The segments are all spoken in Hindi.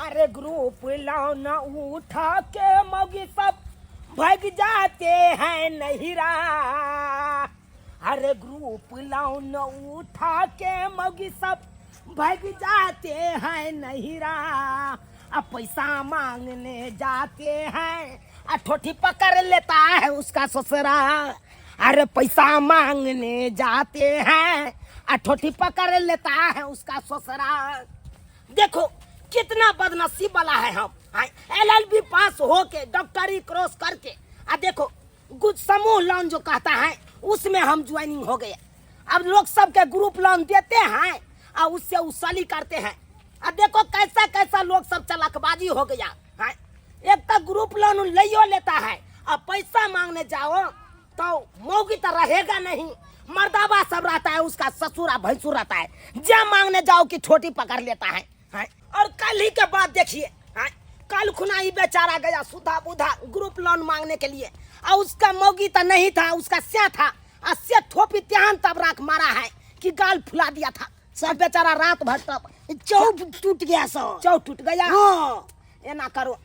अरे ग्रुप लोन उठा के मौगी सब भाग जाते हैं नहिरा। अरे ग्रुप लोन उठा के मौगी सब भाग जाते हैं नहिरा। अब पैसा मांगने जाते हैं ठोठी पकड़ लेता है उसका ससुरा। अरे पैसा मांगने जाते हैं ठोठी पकड़ लेता है उसका ससुरा। देखो कितना बदनसीब वाला है हम। LLB पास होके डॉक्टरी क्रॉस करके देखो कुछ समूह लोन जो कहता है उसमें हम ज्वाइनिंग हो गए। अब लोग सबके ग्रुप लोन देते हैं और उससे उसाली करते हैं। अब देखो कैसा कैसा लोग सब चलकबाजी हो गया है। एक तो ग्रुप लोन लियो लेता है और पैसा मांगने जाओ तो मौगी तो रहेगा नहीं, मर्दाबा सब रहता है, उसका ससुरा भैंसुर रहता है। जब मांगने जाओ कि छोटी पकड़ लेता है। और कल ही के बाद देखिए कल खुनाई बेचारा गया सुधा बुधा ग्रुप लोन मांगने के लिए और उसका मौगी तो नहीं था, उसका स्या था और स्या थोपी त्यान तब राख मारा है कि गाल फुला दिया था। सब बेचारा रात भर तब चौ टूट गया चौ टूट गया। हाँ। ये ना करो,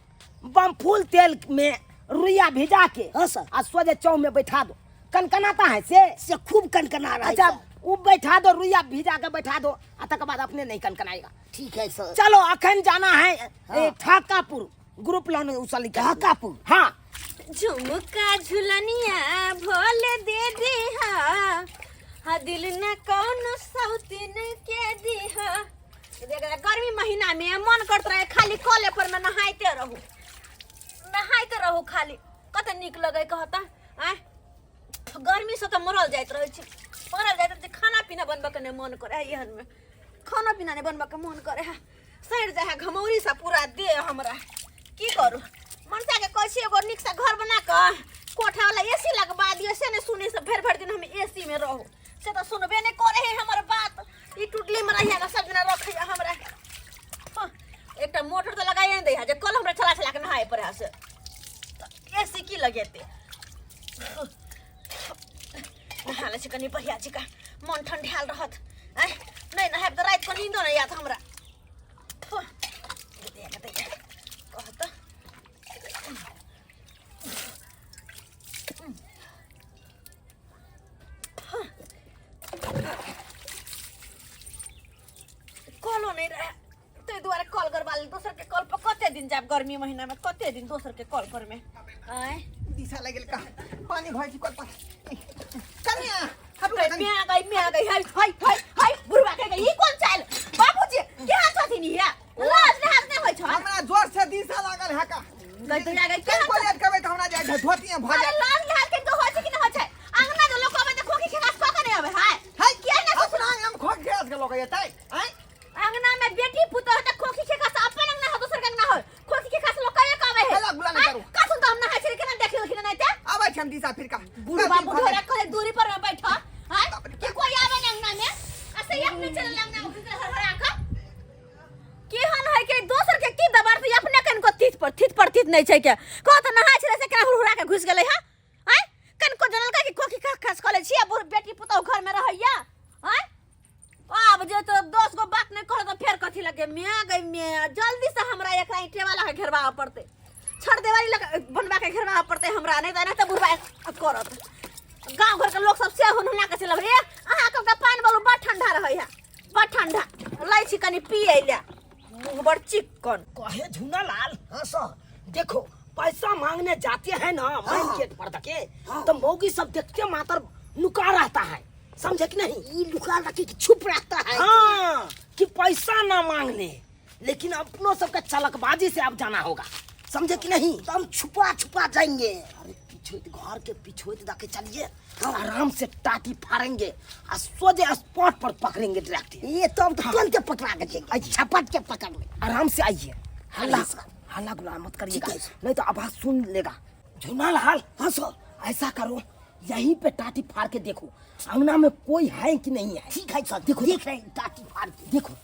बम फूल तेल में रुइया भिजा के हाँ सर। और सोजे चौ में बैठा दो, कनकनाता है से खूब कनकना रहा है। अच्छा वो बैठा दो, रुइया भिजा के बैठा दो, तक बाद अपने नहीं कनकनाएगा। ठीक है सर। चलो अखन जाना है हाँ। ठाकापुर ग्रुप लोन उसाली ठाकापुर। हाँ झुमका झुलनिया भोले दे दी हा दिल न कौन सौतीन के दी हा। गर्मी महीना में मन करता है खाली कले पर में नहाते रहू खाली कत निक लगे कहता आ गर्मी से तो मरल जाइत रहे खाना पीना बनबा के मन करे एहन में खाना पीना नहीं बनबा के मन करे सड़ जाए घमौरी सा पूरा दे हमरा की करू मनसा के कैसे एगो निक सा घर बना के कोठा वाला एसी लगवा दियो से ने सुने से भर दिन हम एसी में रहू से तो सुनबे नहीं करे है हमर बात। ई टुटली में रहिया सब जना रखे हमरा एकटा मोटर तो लगाए दे जे कल हमरा चला के नहाए पड़े से एसी की लगेते नहाले से कनी बढ़िया चिका मन ठंडाल रहत नहीं नहाए तो रात को नींदो नहीं आत हमरा कहत कॉलो नहीं रहे तो द्वारा कॉल करवा ले दोसर के कॉल पर कते दिन जाब गर्मी महीना में कते दिन दोसर के कॉल पर में आए दिशा लगल का पानी भर की कल पर कन्या मैं आ गई हाय बुढ़वा के गई ई कौन चाल बाबूजी क्या छथि नी या लाज नहीं होय छ हमरा जोर से दिशा लागल है का गई तो आ गई के बोलेट करबे त हमरा जाय धोतिया भ जाय लाज लाज के तो होय छ कि न होय छ अंगना जो लोग में देखो कि खेलास का नहीं होवे हाय हाय क्या ना अपना हम खोट गैस के लोग येतै हैं अंगना में बेटी पुतो त खोखी के का अपन अंगना हो दोसर के अंगना हो खोखी के का लोग का आवे है हेला गुला नहीं करू का सुन तो हम ना है के ना देखियो कि नहीं ते आबै हम दिशा फिर का बुढ़वा बुढ़वा करे दूरी पर में बैठा हाय कि कोई आवे ना अंगना में ऐसे एक में चल अंगना में हर आंखा की हन है के दोसर के की दबार से अपने कन को तीत पर तीत नहीं छै के को तो नहाय छै से केना हुड़ा के घुस गेलै है हैं कन को जनल का कि खोखी का खस कले छी बुढ़ बेटी पुतो घर में रहैया हैं अब जे तो दोस्त को बात नहीं करो तो फिर कथी लगे मैं गई मैं जल्दी से हमरा एकरा ईटे वाला के घेरवा पड़ते छड़ देवाली लगा बनवा के घेरवा पड़ते हमरा नहीं तो बुढ़वा करत गांव घर के लोग सब से होना के चलब रे अहा के पानी बालू बड़ ठंडा रहै है बड़ ठंडा लै छी कनी पिए ले मुंह बड़ चिकन कहे झुना लाल। हाँ सर देखो पैसा मांगने जाते हैं ना मेन गेट पर तके तो मौगी सब देखते मातर लुका रहता है, समझे कि नहीं? ये लुका रखी छुप रहता है। हाँ कि पैसा ना मांग ले, लेकिन अपनों सबका चलकबाजी से अब जाना होगा, समझे कि नहीं? तो हम छुपा छुपा जाएंगे। अरे पीछे घर के पीछे जाके चलिए, आराम से टाटी फाड़ेंगे और सोजे स्पॉट पर पकड़ेंगे डायरेक्ट। ये तो हम तुरंत के पकड़ा के जाएंगे, झपट के पकड़ ले। आराम से आइए, हल्ला गुला मत करिएगा, नहीं तो आवाज सुन लेगा। झुना लाल, हाँ सर ऐसा करो, यहीं पे टाटी फाड़ के देखो अंगना में कोई है कि नहीं है। ठीक है सर, देखो देख रहे हैं टाटी फाड़ के, देखो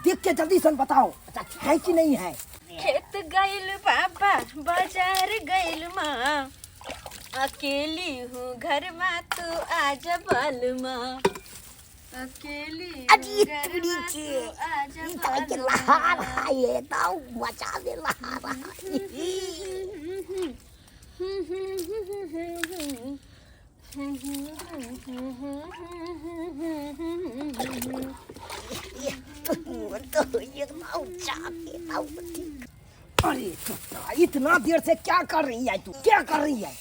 देख के जल्दी से बताओ है कि नहीं है। खेत गइल बाबा बाजार गइल माँ, अकेली हूँ घर में तू आजा बाल माँ। अकेली अजी तुड़ी के इता के लहार है ताऊ मचा दे लहार तो ये ताऊ चाहते ताऊ ठीक। अरे चट्टा, इतना देर से क्या कर रही है तू? क्या कर रही है?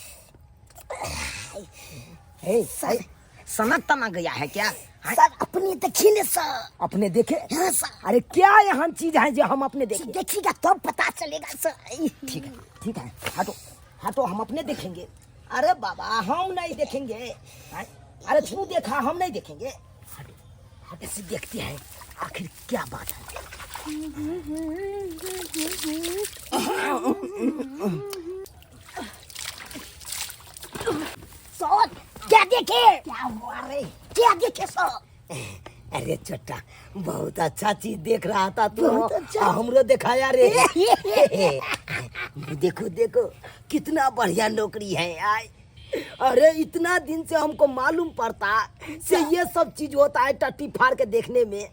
हे सर, सनक तना गया है क्या? सर अपने देखिए ना सर। अपने देखे? हाँ सर। अरे क्या एहन चीज है जो हम अपने देखें? देखिएगा तब तो पता चलेगा सर। ठीक है, ठीक है, हटो हटो, हम अपने देखेंगे। अरे बाबा हम नहीं देखेंगे। हैं? अरे तू देखा, हम नहीं देखेंगे। हटो हटो से देखते हैं आखिर क्या बात है। सर क्या देखे? क्या हुआ रे? क्या देखे सर? अरे चट्टा, बहुत अच्छा चीज देख रहा था तू। बहुत अच्छा। हमरो दिखाया रे। देखो देखो कितना बढ़िया नौकरी है यार। अरे इतना दिन से हमको मालूम पड़ता से ये सब चीज होता है टट्टी फाड़ के देखने में,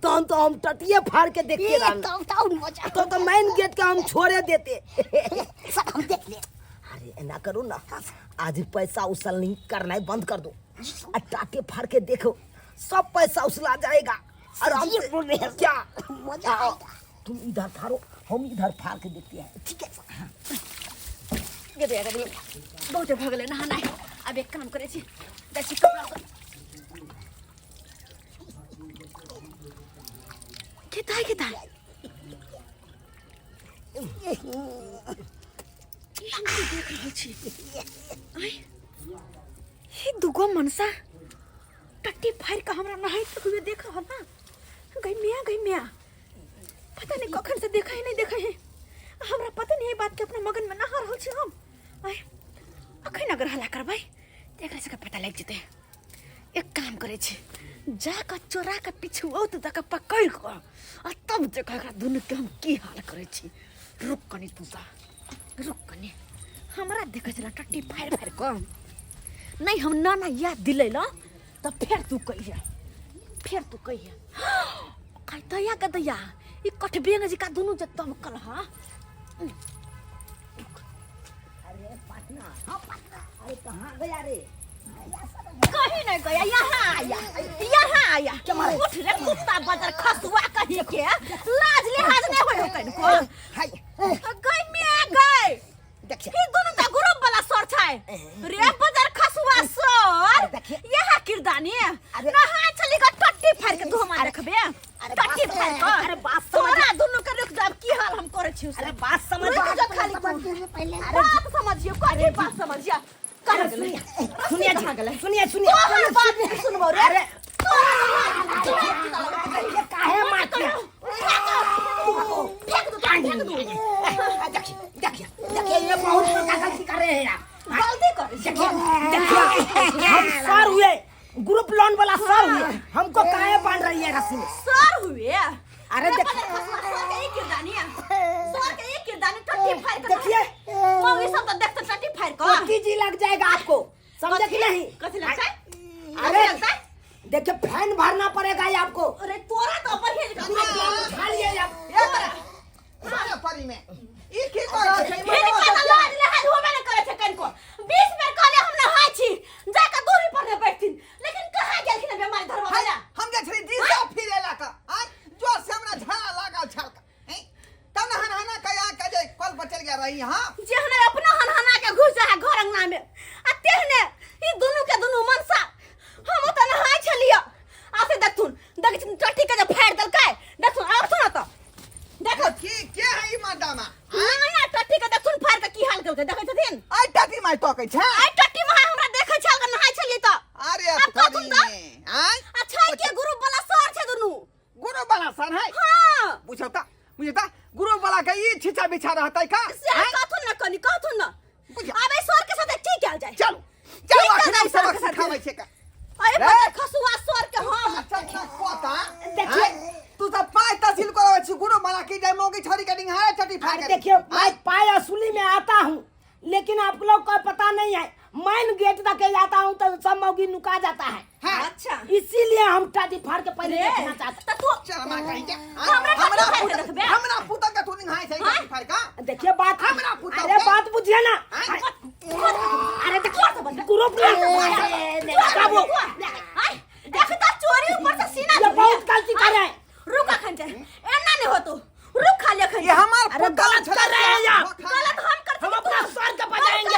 तो हम टट्टिए फाड़ के देखते रहना। तो मेन गेट के हम छोड़े देते। सर हम देख ले। अरे ना करो ना, आज पैसा उसल नहीं करना है, बंद कर दो। टाटे फाड़ के देखो, सब पैसा उछला जाएगा आराम से। बोल रहे हैं क्या मजा आएगा। तुम इधर फाड़ो, हम इधर फाड़ के देखते हैं। ठीक है सर। बहुत भग गए नहाना है। अब एक काम करे छी, देखी कपड़ा किताय किताय देख रही छी। ये दुगो मनसा टट्टी फाड़ के हमरा नहाई तक हुए देख रहा ना। गई मिया पता नहीं कखन से देखा है नहीं देखा है। हमरा पता नहीं है बात के अपना मगन में नहा रहल छी हम। आय अखन अगर हला करबै देखले से पता लग जते। एक काम करे छी, जाकर चोरा के पीछू औत जाकर पकड़ के आ तब देखा एकरा दुनु के हम की हाल करे छी। रुक कनी तू सा, रुक कनी। हमरा देखे छला टट्टी फाड़ फाड़ के नहीं हम नाना याद दिलैला तब फिर तू कहिया काय दया के दया ई कठबेंग जी का दुनु जे तब कल हां। अरे पटना, हाँ पटना। अरे कहाँ गया रे? कहीं नहीं गया, यहाँ आया। उठ रे कुत्ता बदर खसुआ कहीं के लाज लिहाज नहीं होय कन को। हाय गई में गई देखिए, ई दोनों का ग्रुप वाला सर छै रे बदर खसुआ सर। देखिए। यहाँ किरदानी अरे नहा चली का टट्टी फाड़ के धोमा रखबे। टट्टी फाड़ के अरे बात समझ। तोरा दोनों के रुक जाब की हाल हम करे छी। अरे बात समझ। खाली पहले बात समझियो, कोई बात समझिया। कर गले सुनिए जी, सुनिए तोहर बात नहीं सुनबो रे। अरे काहे मारते? फेंक दो। देखिए ये बहुत बड़ा गलती कर रहे हैं यार। गलती कर देखिए हम सर हुए, ग्रुप लोन वाला सर हुए, हमको काहे बांध रही है रस्सी में? सर हुए। अरे देखिए, सर के एक किरदानी टट्टी फाड़ के देखिए मौगी सब तो देखते टट्टी फाड़ के कोटी जी लग जाएगा आपको, समझे कि नहीं? कथि लगता है? अरे लगता है? देखिए फैन भरना पड़ेगा ये आपको। अरे तोरा तो ऊपर ही उठा लिए आप। ये सारे परी में ई की कर छै? फिर का लाज लहाज होबे न करे छै कन को। 20 बेर कहले हम नहाय छी, जाके दूरी पर न बैठथिन, लेकिन कहां गेलखिन बीमारी धरवा वाला। हम जे छली दिशा फिरेला का आ जोर से हमरा झाड़ा लागल छलका हैं तब न हनहना कया के जे कल पर चल गया रही हां। जेहने अपना हनहना के घुस जा घर अंगना में आ तेहने ई दुनु के दुनु मनसा हम त नहाय छलिया। आसे देखथुन टट्टी के जे फाड़ देलकै देखथुन। आब सुन त देखो की के है ई मादामा? नया टट्टी के देखथुन फाड़ के की हाल केलकै देखै छथिन। आई टाटी माय तो छै। आई टट्टी में हमरा देखै छल के नहाय छलिए त। अरे अब परी कथुन त? में आई अच्छा के ग्रुप वाला सर छै दुनु। गुरु वाला सन है हां बुझता गुरु वाला के ई छिचा बिछा रहतै का? से कथुन न कनी कथुन न। आबे सर के साथ की कैल जाय? चलो ठीक है, अखन सर सबक के साथ सिखाबै छै का? अरे बदर खसुआ सर के हम अच्छा पता देखिए तू तो पाय तहसील करो छी गुरु वाला की जाय मोगी छोरी के डिंग है टटी फाड़ अरे के। देखिए मैं पाय असली में आता हूँ, लेकिन आप लोग को पता नहीं है मैन गेट तक जाता हूँ तो सब मौगी नुका जाता है। हाँ। अच्छा इसीलिए हम टाटी फाड़ के पहले रे, देखना चाहते तो तू चरमा कहीं के हमरा हमरा टाटी फाड़ के पुता रखबे? हमरा पुता का तू निहाय छै हाँ? टाटी फाड़ का हैं। देखिए बात हमरा पुता अरे के- बात बुझिए ना। हाँ? अरे देखिए ग्रुप बाबू देख तो चोरी ऊपर से सीना ये बहुत गलती कर रहे हैं। रुका खंडे एना नहीं हो तू रुक खा ले खंडे ये हमार अरे पुता गलत कर रहे हैं यार। गलत हम करते हम अपना सर के बजाएंगे।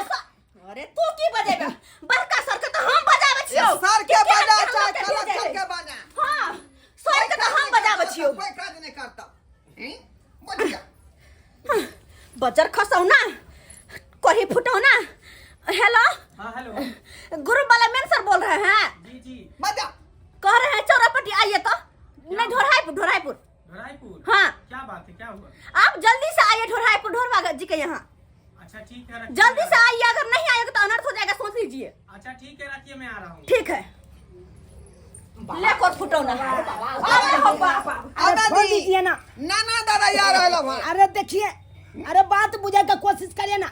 अरे तू की बजेगा बड़का सर के तो हम बजावे ये छियो सर के कि बजा केहन चाहे केहन कलक बजावे? के बजा हां सर के तो हम बजावे छियो कोई काज नहीं करता हैं बजा बजर खसौ ना कोरी फुटौ ना हेलो हाँ हेलो गुरु वाला मेन सर बोल रहे हैं जी जी बजा कह रहे हैं चौरापट्टी आइए तो नहीं ढोराईपुर रायपुर हाँ क्या बात है क्या हुआ आप जल्दी से आइए ढोराईपुर ढोरवा जी के यहाँ अच्छा ठीक है रखिए, जल्दी से मैं आइए अगर नहीं आएगा तो अनर्थ हो जाएगा सोच लीजिए अच्छा ठीक है रखिए मैं आ रहा हूँ ठीक है ले कोट फुटो ना अरे हो बाबा अरे छोड़ दीजिए ना। नाना दादा यार रहलो भाई अरे देखिए अरे बात बुझे का कोशिश करिए ना।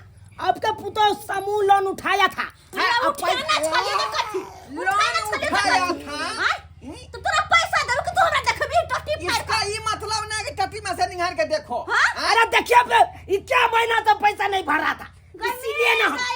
आपका पुत्र समूह लोन उठाया था। अब उठाना चाहिए तो कथी लोन उठाया था हाँ? तो तोरा पैसा देब कि तू हमरा देखबी टट्टी फाड़ इसका ये मतलब नहीं कि टट्टी में से निहार के देखो हाँ? अरे देखिए अब ये क्या महीना तो पैसा नहीं भर रहा था इसीलिए ना हम-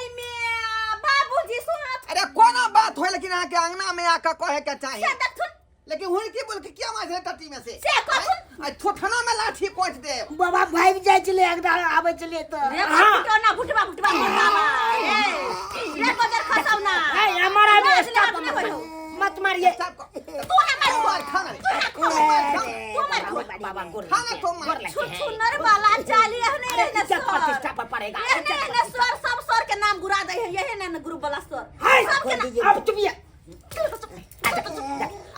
बाबूजी सुनत अरे कोनो बात हो लेकिन आके अंगना में आकर कहे के चाहिए से देख सुन लेकिन हुई की बोल के क्या माजे टट्टी में से से कथुन आज ठोठना में लाठी कोच दे बाबा भाग जाए चले एकदम आवे चले तो रे हाँ फुटो ना फुटवा बतावा रे बजर खसाव ना है, हमारा भी लाज स्टाफ लाज नहीं हो। मत मारिए। सबको तू ना मार खाना तू मार बाबा गोर खाना तो मार सुनर वाला चाली रहने रहने इज्जत प्रतिष्ठा पर पड़ेगा। रहने रहने सर सब सर के नाम गुरा दे है यही ना ग्रुप वाला सर हाय, सबके नाम अब तुम ये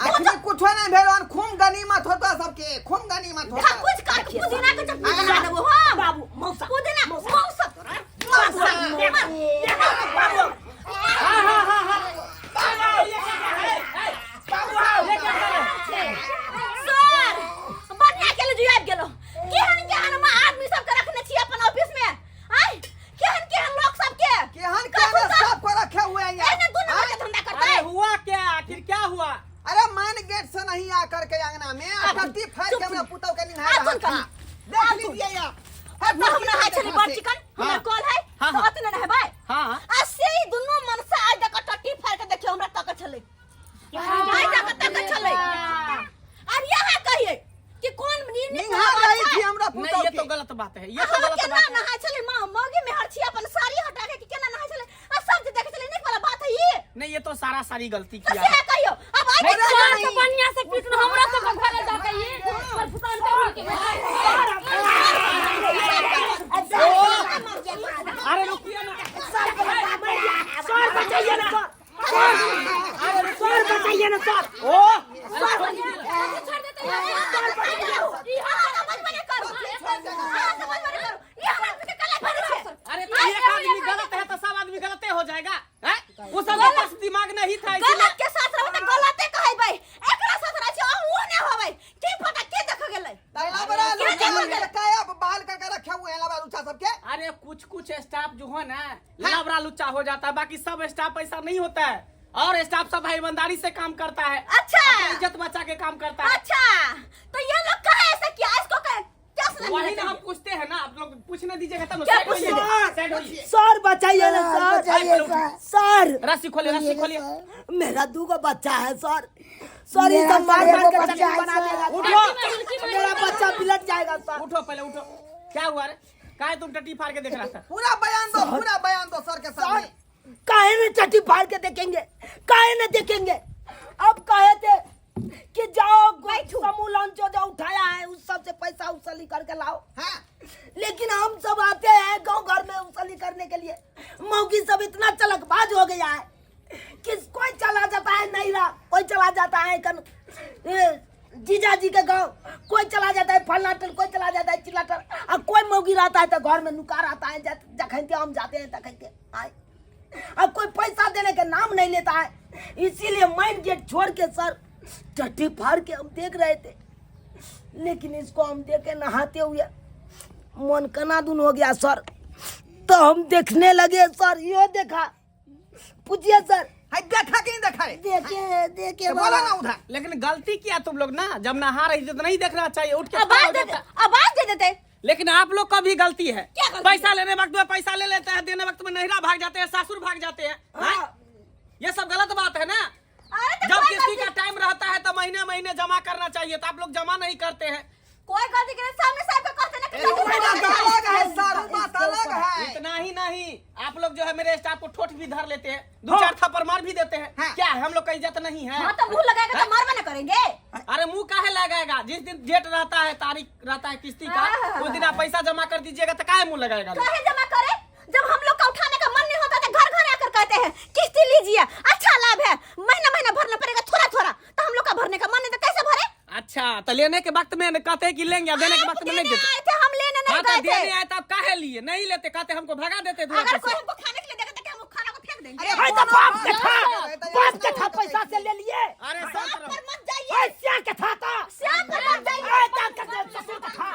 आखिर कुछ नहीं भेल खून गनीमत होता सबके खून गनीमत हाँ, होता कुछ कर पुदीना के चटनी बना दे वो हां बाबू मौसा पुदीना मौसा बाबू हाँ हाँ हाँ हाँ सर बढ़िया के लिए जुआब गेलो केहन में आदमी सब के रखने छी अपन ऑफिस में आय केहन लोग सब के केहन केहन सबको रखे हुए हैं एने यहाँ दोनों के धंधा करता है हुआ क्या आखिर क्या हुआ अरे मैन गेट से नहीं आकर के अंगना में टट्टी फाड़ के हमरा पुतौ के निहार रहा था देख लीजिए यहाँ तो हमरा हाथ चली बड़ चिकन हमर कॉल है हाँ, तो हाँ। अतने न है भाई हाँ असे ही दोनों मन से आज तक टट्टी फाड़ के देखियो हमरा तक चले आज तक चले अब यहाँ कहिए कि कौन निहार रही थी हमरा नहीं पुतौ ये के तो गलत बात है ये तो गलत केना बात है नहा चले मौगी में हर छी अपन साड़ी हटा के कि केना नहा चले आ सब देख चले नहीं वाला बात है ये नहीं ये तो सारा सारी गलती तो किया से है कहियो अब आज नहीं, चार नहीं। से बढ़िया से पीटना हमरा सब घरे जाके ये पर फुटान के अरे रुकिए ना सर बचाइए ना सर सर बचाइए ना सर ओ छोड़ देते हैं ये हमारा बचपन करो समझ में करो ये हमारा के कला भरे छे अरे तो एक आदमी गलत है तो सब आदमी गलते हो जाएगा हैं वो सब के पास दिमाग नहीं था इसलिए गलत के साथ रहो तो गलते कहै भाई एकरा साथ रह छी वो नहीं होवे की पता के देख गेलै तैला बड़ा लुचा काया बाल करके रखे हुए हैं लबा लुचा सबके अरे कुछ स्टाफ जो है ना लबरा लुच्चा हो जाता है बाकी सब स्टाफ ऐसा नहीं होता है और स्टाफ सब ईमानदारी से काम करता है अच्छा अपनी इज्जत बचा के काम करता है अच्छा तो ये लोग कहे ऐसा किया इसको कहे क्या वही ना हम पूछते हैं ना आप लोग पूछने दीजिएगा तब क्या सेट होइए, पूछना? सेट होइए। सर बचाइए ना सर बचाइए सर। सर रस्सी खोलिए मेरा 2 बच्चा है सर सर ये मेरा सब मार सर मार एगो के बच्चा चटनी है, बना सर। देगा उठो मेरा बच्चा बिलट जाएगा सर उठो पहले उठो क्या हुआ रे काहे तुम टट्टी फाड़ के देख रहा था पूरा बयान दो सर के सामने काहे ने चट्टी फाड़ के देखेंगे काहे ने देखेंगे अब कहे थे कि जाओ समूह लोन जो उठाया है उस सब से पैसा उसूली करके लाओ हाँ लेकिन हम सब आते हैं गांव घर में उसूली करने के लिए मौगी सब इतना चलकबाज हो गया है कि कोई चला जाता है नैरा कोई चला जाता है जीजा जी के गांव कोई चला जाता है फलनाटल कोई चला जाता है चिल्लाटल और कोई मौगी रहता है तो घर में नुका रहता है जखनते हम जाते हैं तखनते आए अब कोई पैसा देने का नाम नहीं लेता है इसीलिए मेन गेट छोड़ के सर टट्टी फाड़ के हम देख रहे थे लेकिन इसको हम देखे नहाते हुए मन कनादुन हो गया सर तो हम देखने लगे सर यो देखा पूछिए सर। है देखा कि नहीं देखा रे? देखे तो बोलो ना उधर। लेकिन गलती किया तुम लोग ना, जब नहा रही थी तो नहीं देखना चाहिए, उठ के खड़ा आवाज हो दे जाता। आवाज दे देते। लेकिन आप लोग का भी गलती है। क्या गलती पैसा लेने वक्त में पैसा ले लेते हैं, देने वक्त में नहिरा भाग जाते हैं, सासुर भाग जाते हैं। हाँ? ये सब गलत बात है ना। अरे तो जब कोई किसी गलती- का टाइम रहता है तो महीने महीने जमा करना चाहिए, तो आप लोग जमा नहीं करते हैं। कोई गलती करे सामने साहब को कहते ना कि ए, वो बात अलग है सर, वो बात अलग है। इतना ही नहीं, आप लोग जो है मेरे स्टाफ को ठोठ भी धर लेते हैं, 2-4 थप्पड़ मार भी देते हैं। हाँ। क्या हम लोग का इज्जत नहीं है? हाँ तो मुंह लगाएगा तो मारवा ना करेंगे। अरे मुंह काहे लगाएगा? जिस दिन डेट रहता है, तारीख रहता है किस्ती का, उस दिन आप पैसा जमा कर दीजिएगा, तो काहे मुंह लगाएगा? काहे जमा करे? जब हम लोग का उठाने का मन नहीं होता तो घर घर आकर कहते हैं किस्ती लीजिए, अच्छा लाभ है, महीना महीना भरना पड़ेगा थोड़ा थोड़ा, तो हम लोग का भरने का मन नहीं तो कैसे भरे? अच्छा, तो लेने के वक्त में कहते हैं कि लेंगे, और देने के वक्त में नहीं देते। आए थे हम लेने नहीं हाँ, तो गए देने थे। आए तो आप काहे लिए? नहीं लेते, कहते हमको भगा देते धुआं अगर से। कोई हमको खाने के लिए देगा तो क्या हम खाना को फेंक देंगे? अरे है तो बाप के था पैसा से ले लिए। अरे बाप शांत रहो। पर मत जाइए, है क्या के था तो श्याम पर मत जाइए। है क्या के ससुर का था।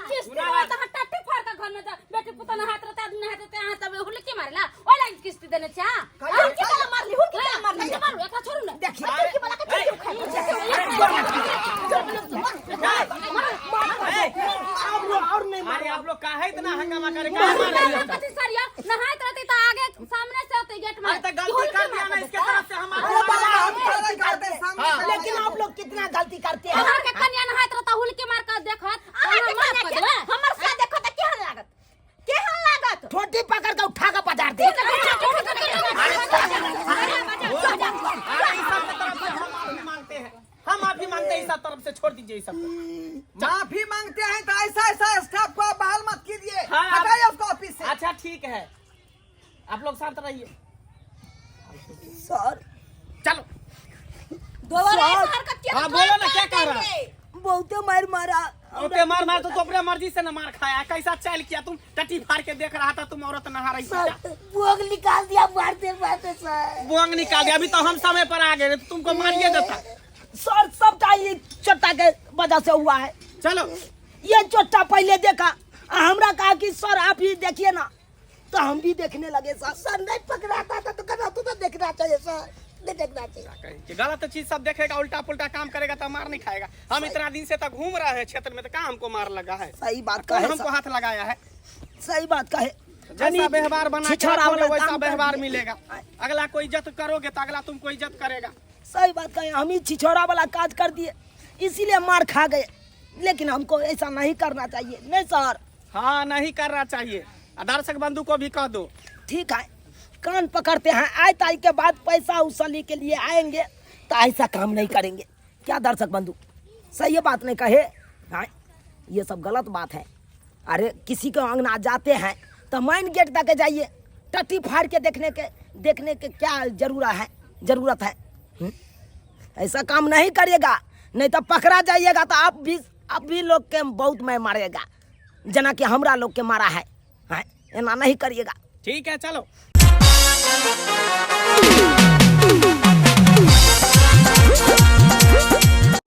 किस्ती में तो टट्टी फाड़ के घर में जा बेटी पुता न हाथ रहता आदमी हाथ रहता हां तब हुलकी मारला ओला किस्ती देने छा हुलकी कला मारली हुलकी कला मारली मारू एकला छोड़ू ना देखिए हुलकी वाला के और नहीं अरे आप लोग काहे इतना हंगामा करे? काहे मार रहे हो? कति सरिया नहात रहती तो आगे सामने से होते गेट में अरे तो गलती कर दिया ना, इसके तरफ से हम अरे बाबा, हम गलत करते हैं, सामने से लेकिन आप लोग कितना गलती करते हैं। घर के कन्या नहात रहता हुलकी मार कर देखत हमर से देखो त केहन लागत ठोटी पकड़ के उठा के बाजार दे। अरे इस सब के तरफ से हम माफी मांगते हैं, हम माफी मांगते हैं, इस सब तरफ से छोड़ दीजिए इस सब को। माफी मांगते हैं तो ऐसा ऐसा स्टाफ को बहाल मत कीजिए, हाँ। हटाइए उसको ऑफिस से। अच्छा ठीक है, आप लोग शांत रहिए। सर चलो दोबारा ऐसा हरकत किया हाँ, बोलो ना, क्या कह रहा है? बहुते मार मारा। ओके मार मार तो अपने मर्जी से न मार खाया। कैसा चल किया तुम? टट्टी फाड़ के देख रहा था, तुम औरत नहा रही थी। सर भोग निकाल दिया मारते मारते सर। बुआंग निकाल दिया। अभी तो हम समय पर आ गए, तो तुमको मारिए देता। सर सबका ये चोटा के वजह से हुआ है। चलो ये चोटा पहले देखा, हमरा कहा कि सर आप ही देखिए ना, तो हम भी देखने लगे। सर सर नहीं पकड़ाता था तो कहता तो देखना चाहिए सर, नहीं देखना चाहिए। कि गलत चीज सब देखेगा, उल्टा पुल्टा काम करेगा तो मार नहीं खाएगा। हम इतना दिन से तक घूम रहे हैं क्षेत्र में, तो कहाँ हमको मार लगा है? सही बात कौन कहे हमको हाथ लगाया है? सही बात कहे। जैसा व्यवहार बना के छिछोरा रखोगे, वाला वैसा काम कर व्यवहार दिए। मिलेगा। अगला को इज्जत करोगे तो अगला तुमको इज्जत करेगा। सही बात कहे, हम ही छिछोरा वाला काज कर दिए, इसीलिए मार खा गए। लेकिन हमको ऐसा नहीं करना चाहिए। नहीं सर, हाँ, नहीं करना चाहिए। दर्शक बंधु को भी कह दो। ठीक है, कान पकड़ते हैं। आज तारीख के बाद पैसा उसूली के लिए आएंगे तो ऐसा काम नहीं करेंगे। क्या दर्शक बंधु, सही बात नहीं कहे? हाँ, ये सब गलत बात है। अरे किसी के अंगना जाते हैं तो मेन गेट तक जाइए, टट्टी फाड़ के देखने के क्या जरूरत है? ऐसा काम नहीं करिएगा, नहीं तो पकड़ा जाइएगा तो आप भी लोग के बहुत मैं मारेगा, जना कि हमरा लोग के मारा है। हाँ, ऐसा नहीं करिएगा। ठीक है, चलो।